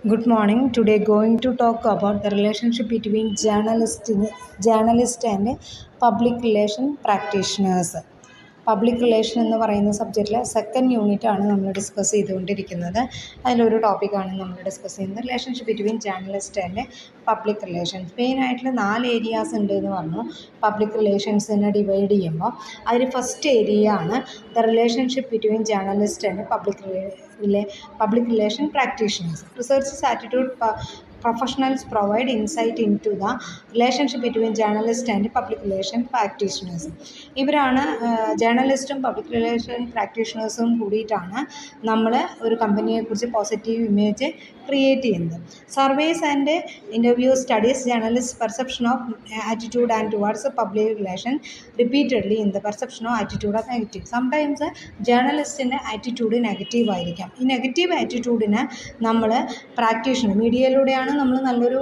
Good morning. Today going to talk about the relationship between journalist and public relation practitioners. Public relation എന്ന് പറയുന്ന സബ്ജക്റ്റിലെ second യൂണിറ്റാണ് നമ്മൾ discuss ചെയ്തുകൊണ്ടിരിക്കുന്നത്. അതിലൊരു ടോപ്പിക്കാണ് നമ്മൾ ഡിസ്കസ് ചെയ്യുന്നത്, relationship between journalist and public relations. മെയിനായിട്ടുള്ള 4 ഏരിയാസ് ഉണ്ട് എന്ന് പറഞ്ഞു. പബ്ലിക് റിലേഷൻസിനെ ഡിവൈഡ് ചെയ്യുമ്പോൾ അതിൽ ഫസ്റ്റ് ഏരിയ ആണ് the relationship between journalist and public relation practitioners. Researches attitude professionals provide insight into the relationship between journalists and public relation practitioners. ഇവരാണ് ജേർണലിസ്റ്റും public relation പ്രാക്ടീഷണേഴ്സും കൂടിയിട്ടാണ് നമ്മൾ ഒരു കമ്പനിയെക്കുറിച്ച് പോസിറ്റീവ് ഇമേജ് ക്രിയേറ്റ് ചെയ്യുന്നത്. Surveys and interviews studies journalist perception of attitude and towards public relation repeatedly in the perception of attitude of negative. Sometimes ജേർണലിസ്റ്റിൻ്റെ attitude negative ആയിരിക്കാം. ഈ negative ആറ്റിറ്റ്യൂഡിന് നമ്മൾ പ്രാക്ടീഷണർ മീഡിയയിലൂടെയാണ് നമ്മൾ നല്ലൊരു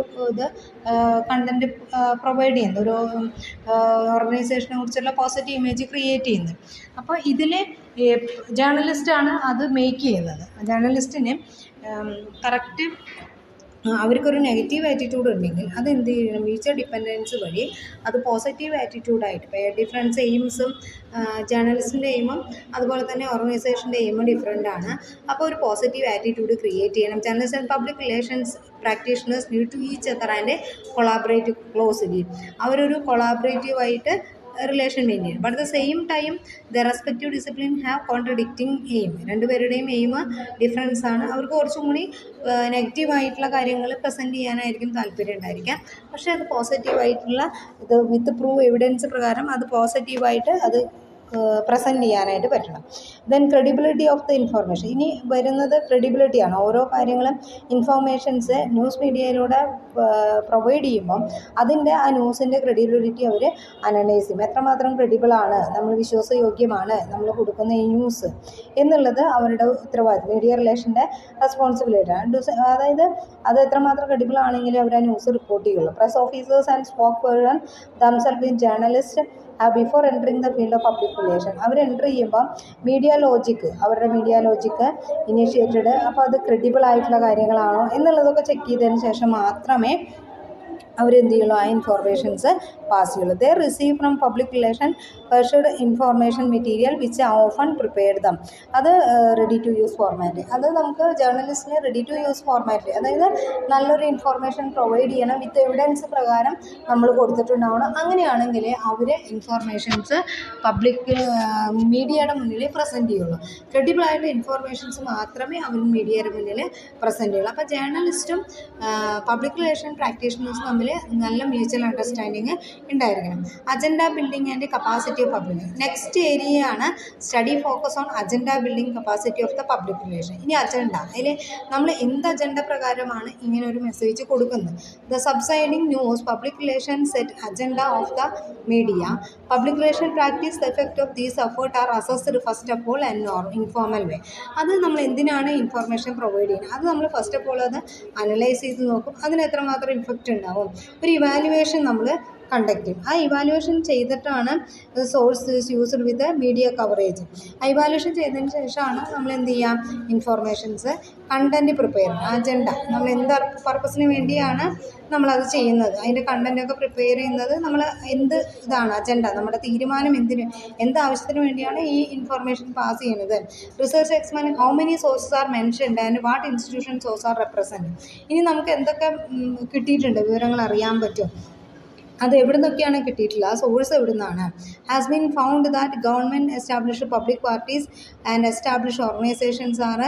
കണ്ടൻറ്റ് പ്രൊവൈഡ് ചെയ്യുന്നത്, ഒരു ഓർഗനൈസേഷനെ കുറിച്ചുള്ള പോസിറ്റീവ് ഇമേജ് ക്രിയേറ്റ് ചെയ്യുന്നത്. അപ്പോൾ ഇതിൽ ജേർണലിസ്റ്റാണ് അത് മേക്ക് ചെയ്യുന്നത്. ജേർണലിസ്റ്റിന് കറക്റ്റ് അവർക്കൊരു നെഗറ്റീവ് ആറ്റിറ്റ്യൂഡ് ഉണ്ടെങ്കിൽ അത് എന്ത് ചെയ്യണം, മ്യൂച്വൽ ഡിപ്പെൻഡൻസ് വഴി അത് പോസിറ്റീവ് ആറ്റിറ്റ്യൂഡായിട്ട്, ഇപ്പോൾ ഡിഫറൻസ് എയിംസും ജേർണലിസ്റ്റിൻ്റെ എയിമും അതുപോലെ തന്നെ ഓർഗനൈസേഷൻ്റെ എയിമും ഡിഫറെൻ്റ് ആണ്. അപ്പോൾ ഒരു പോസിറ്റീവ് ആറ്റിറ്റ്യൂഡ് ക്രിയേറ്റ് ചെയ്യണം. Journalist and public relations practitioners need to each other and collaborate closely. അവരൊരു കൊളാബറേറ്റീവായിട്ട് റിലേഷൻ മെയിൻ ചെയ്യും. But at the same time the respective discipline have contradicting aim. രണ്ടുപേരുടെയും എയിം ഡിഫറൻസ് ആണ്. അവർക്ക് കുറച്ചും കൂടി നെഗറ്റീവായിട്ടുള്ള കാര്യങ്ങൾ പ്രസൻറ്റ് ചെയ്യാനായിരിക്കും താല്പര്യം ഉണ്ടായിരിക്കാം. പക്ഷേ അത് പോസിറ്റീവായിട്ടുള്ള ഇത് വിത്ത് പ്രൂവ് എവിഡൻസ് പ്രകാരം അത് പോസിറ്റീവായിട്ട് അത് പ്രസൻറ്റ് ചെയ്യാനായിട്ട് പറ്റണം. Then credibility of the information. ഇനി വരുന്നത് ക്രെഡിബിലിറ്റിയാണ്. ഓരോ കാര്യങ്ങളും ഇൻഫോർമേഷൻസ് ന്യൂസ് മീഡിയയിലൂടെ പ്രൊവൈഡ് ചെയ്യുമ്പം അതിൻ്റെ ആ ന്യൂസിൻ്റെ ക്രെഡിബിലിറ്റി അവർ അനലൈസ് ചെയ്യും. എത്രമാത്രം ക്രെഡിബിളാണ്, നമ്മൾ വിശ്വാസയോഗ്യമാണ് നമ്മൾ കൊടുക്കുന്ന ഈ ന്യൂസ് എന്നുള്ളത് അവരുടെ ഉത്തരവാദിത്വം, മീഡിയ റിലേഷൻ്റെ റെസ്പോൺസിബിലിറ്റിയാണ്. അതായത് അത് എത്രമാത്രം ക്രെഡിബിൾ ആണെങ്കിലും അവർ ആ ന്യൂസ് റിപ്പോർട്ട് ചെയ്യുള്ളൂ. Press officers and spoke person themselves in journalist before entering the field of public relation. അവർ എൻ്റർ ചെയ്യുമ്പോൾ അവരുടെ മീഡിയ ലോജിക്ക് ഇനീഷ്യേറ്റഡ്, അപ്പോൾ അത് ക്രെഡിബിൾ ആയിട്ടുള്ള കാര്യങ്ങളാണോ എന്നുള്ളതൊക്കെ ചെക്ക് ചെയ്തതിന് ശേഷം മാത്രമേ അവരെന്ത് ചെയ്യുള്ളൂ, ആ ഇൻഫോർമേഷൻസ് പാസ് ചെയ്യുള്ളൂ. They receive from public relation perched information material which often prepared them. അത് റെഡി ടു യൂസ് ഫോർമാറ്റ്. അത് നമുക്ക് ജേർണലിസ്റ്റിന് റെഡി ടു യൂസ് ഫോർമാറ്റിൽ, അതായത് നല്ലൊരു ഇൻഫോർമേഷൻ പ്രൊവൈഡ് ചെയ്യണം, വിത്ത് എവിഡൻസ് പ്രകാരം നമ്മൾ കൊടുത്തിട്ടുണ്ടാവണം. അങ്ങനെയാണെങ്കിൽ അവർ ഇൻഫോർമേഷൻസ് പബ്ലിക് മീഡിയയുടെ മുന്നിൽ പ്രസൻറ്റ് ചെയ്യുള്ളൂ. ക്രെഡിബിളായിട്ടുള്ള ഇൻഫോർമേഷൻസ് മാത്രമേ അവർ മീഡിയയുടെ മുന്നിൽ പ്രസൻറ്റ് ചെയ്യുള്ളൂ. അപ്പോൾ ജേർണലിസ്റ്റും പബ്ലിക് റിലേഷൻ പ്രാക്ടീഷണേഴ്സും തമ്മിൽ നല്ല മ്യൂച്വൽ അണ്ടർസ്റ്റാൻഡിങ് ഉണ്ടായിരിക്കണം. Agenda building and capacity of public. Next ഏരിയയാണ് study focus on agenda building capacity of the public relation. ഇനി അജണ്ട, അതിൽ നമ്മൾ എന്ത് അജണ്ട പ്രകാരമാണ് ഇങ്ങനെ ഒരു മെസ്സേജ് കൊടുക്കുന്നത്. The subsiding news public relation set agenda of the media. Public relation practice the effect of these effort are assessed first of all and informal way. അത് നമ്മൾ എന്തിനാണ് ഇൻഫോർമേഷൻ പ്രൊവൈഡ് ചെയ്യുന്നത്, അത് നമ്മൾ ഫസ്റ്റ് ഓഫ് ഓൾ അത് analyse ചെയ്ത് നോക്കും. അതിന് എത്രമാത്രം ഇഫക്റ്റ് ഉണ്ടാവും. ഒരു ഇവാലുവേഷൻ നമ്മൾ കണ്ടക്ട് ചെയ്യും. ആ ഇവാലുവേഷൻ ചെയ്തിട്ടാണ് സോഴ്സ് യൂസ്ഡ് വിത്ത് മീഡിയ കവറേജ്. ആ ഇവാലുവേഷൻ ചെയ്തതിന് ശേഷമാണ് നമ്മൾ എന്ത് ചെയ്യാം, ഇൻഫോർമേഷൻസ് കണ്ടൻറ്റ് പ്രിപ്പയർ ചെയ്യണം. അജണ്ട നമ്മൾ എന്ത് പർപ്പസിന് വേണ്ടിയാണ് നമ്മളത് ചെയ്യുന്നത്, അതിൻ്റെ കണ്ടൻറ്റൊക്കെ പ്രിപ്പയർ ചെയ്യുന്നത്, നമ്മൾ എന്ത് ഇതാണ് അജണ്ട, നമ്മുടെ തീരുമാനം എന്ത് ആവശ്യത്തിന് വേണ്ടിയാണ് ഈ ഇൻഫോർമേഷൻ പാസ് ചെയ്യുന്നത്. Research expand how many sources are mentioned and what institution source are represent. ഇനി നമുക്ക് എന്തൊക്കെ കിട്ടിയിട്ടുണ്ട്, വിവരങ്ങൾ അറിയാൻ പറ്റും, അത് എവിടെ നിന്നൊക്കെയാണ് കിട്ടിയിട്ടുള്ളത്, ആ സോഴ്സ് എവിടെ നിന്നാണ്. Has been found that government established public parties and established organisations R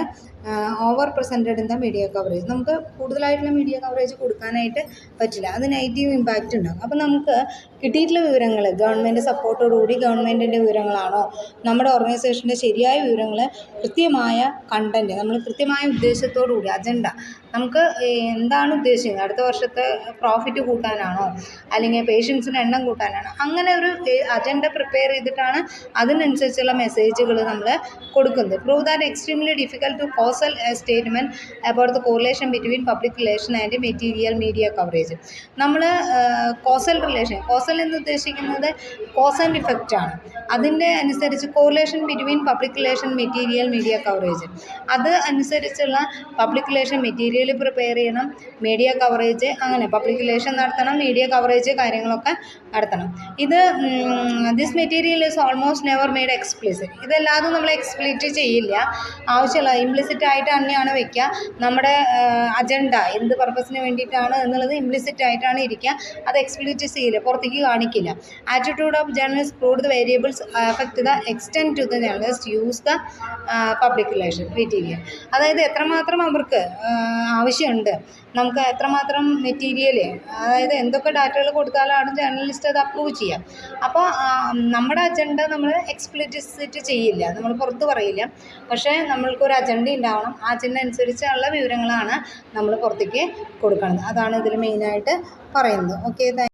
over presented in the media coverage. നമുക്ക് കൂടുതലായിട്ടുള്ള മീഡിയ കവറേജ് കൊടുക്കാനായിട്ട് പറ്റില്ല, അത് നെഗറ്റീവ് ഇമ്പാക്റ്റ് ഉണ്ടാകും. അപ്പോൾ നമുക്ക് കിട്ടിയിട്ടുള്ള വിവരങ്ങൾ ഗവൺമെൻറ് സപ്പോർട്ടോടുകൂടി ഗവൺമെൻറ്റിൻ്റെ വിവരങ്ങളാണോ, നമ്മുടെ ഓർഗനൈസേഷൻ്റെ ശരിയായ വിവരങ്ങൾ, കൃത്യമായ കണ്ടൻറ്റ്, നമ്മൾ കൃത്യമായ ഉദ്ദേശത്തോടുകൂടി അജണ്ട, നമുക്ക് എന്താണ് ഉദ്ദേശിക്കുന്നത്, അടുത്ത വർഷത്തെ പ്രോഫിറ്റ് കൂട്ടാനാണോ അല്ലെങ്കിൽ പേഷ്യൻസിൻ്റെ എണ്ണം കൂട്ടാനാണോ, അങ്ങനെ ഒരു അജണ്ട പ്രിപ്പയർ ചെയ്തിട്ടാണ് അതിനനുസരിച്ചുള്ള മെസ്സേജുകൾ നമ്മൾ കൊടുക്കുന്നത്. Prove that extremely difficult to causal statement about the correlation between public relation and material media coverage. നമ്മൾ കോസൽ റിലേഷൻ, കോസൽ എന്ന് ഉദ്ദേശിക്കുന്നത് കോസ് ആൻഡ് ഇഫക്റ്റ് ആണ്. അതിൻ്റെ അനുസരിച്ച് correlation between public relation material media coverage, അത് അനുസരിച്ചുള്ള പബ്ലിക് റിലേഷൻ മെറ്റീരിയൽ പ്രിപ്പയർ ചെയ്യണം, media coverage, അങ്ങനെ പബ്ലിക് റിലേഷൻ നടത്തണം, മീഡിയ കവറേജ് കാര്യങ്ങളൊക്കെ നടത്തണം. ഇത് this material is almost never made explicit. ഇതെല്ലാതും നമ്മൾ എക്സ്പ്ലിറ്റ് ചെയ്യില്ല, ആവശ്യമുള്ള ഇംപ്ലിസിറ്റ് ആയിട്ട് തന്നെയാണ് വയ്ക്കുക. നമ്മുടെ അജണ്ട എന്ത് പർപ്പസിന് വേണ്ടിയിട്ടാണ് എന്നുള്ളത് ഇംപ്ലിസിറ്റ് ആയിട്ടാണ് ഇരിക്കുക, അത് എക്സ്പ്ലിറ്റ് ചെയ്യില്ല, പുറത്തേക്ക് കാണിക്കില്ല. Attitude of journalist prove the variables affect the extent to the journalist use the public relation material. അതായത് എത്രമാത്രം അവർക്ക് ആവശ്യമുണ്ട്, നമുക്ക് എത്രമാത്രം മെറ്റീരിയൽ, അതായത് എന്തൊക്കെ ഡാറ്റകൾ കൊടുത്താലാണ് ജേർണലിസ്റ്റ് അത് അപ്രൂവ് ചെയ്യുക. അപ്പോൾ നമ്മുടെ അജണ്ട നമ്മൾ എക്സ്പ്ലിസിറ്റ് ചെയ്യില്ല, നമ്മൾ പുറത്ത് പറയില്ല. പക്ഷേ നമ്മൾക്കൊരു അജണ്ട ഉണ്ടാവണം, ആ അജണ്ട അനുസരിച്ചുള്ള വിവരങ്ങളാണ് നമ്മൾ പുറത്തേക്ക് കൊടുക്കുന്നത്. അതാണ് ഇതിൽ മെയിനായിട്ട് പറയുന്നത്. ഓക്കെ.